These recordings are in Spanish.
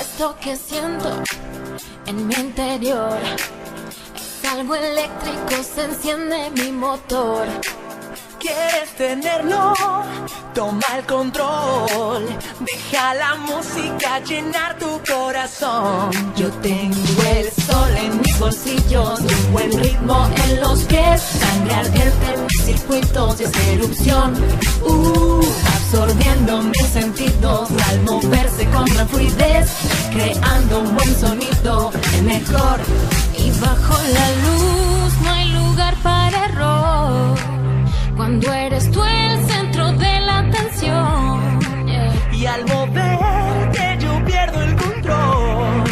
Esto que siento en mi interior es algo eléctrico, se enciende mi motor. ¿Quieres tenerlo? Toma el control. Deja la música llenar tu corazón. Yo tengo el sol en mis bolsillos, un buen ritmo en los pies, sangre ardiente en mis circuitos y esa erupción, absorbiendo mis sentidos al moverse con gran fluidez, creando un buen sonido, el mejor. Y bajo la luz no hay lugar para error, cuando eres tú el centro de la atención, Y al moverte yo pierdo el control.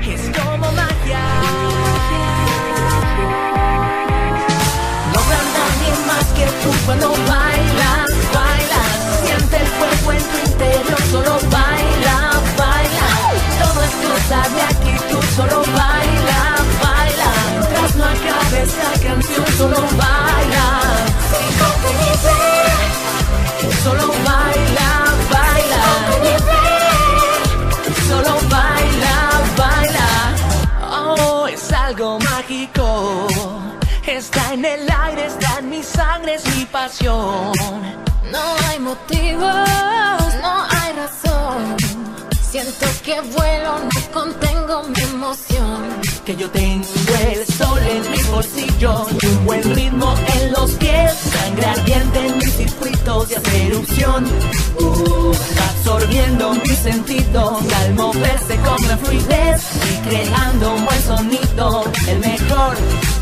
Es como magia. No habrá nadie más que tú cuando bailas, bailas. Siente el fuego en tu interior, solo baila, baila. Todo es cosa de actitud, solo baila, baila. Mientras no acabe esta canción, solo baila. Solo baila, baila. Solo baila, baila. Oh, es algo mágico. Está en el aire, está en mi sangre, es mi pasión. No hay motivos, no hay razón. Siento que vuelo, no contengo mi emoción. Que yo tengo el sol en mis bolsillos, un buen ritmo en los pies, sangre ardiente en mis circuitos y hace erupción, absorbiendo mis sentidos al moverse con gran fluidez y creando un buen sonido, el mejor.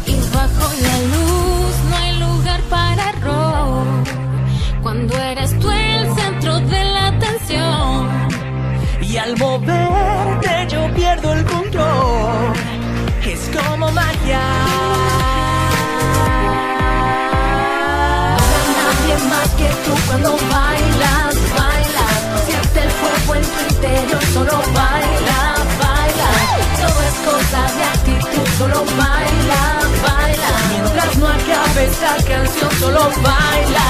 Y bajo la luz no hay lugar para error, cuando eres tú el centro de la atención. Y al moverte yo pierdo el control. Es como magia. No habrá nadie más que tú cuando bailas, bailas. Siente el fuego en tu interior, solo baila, baila. Todo es cosa de actitud, solo baila, baila. Mientras no acabe esta canción, solo baila.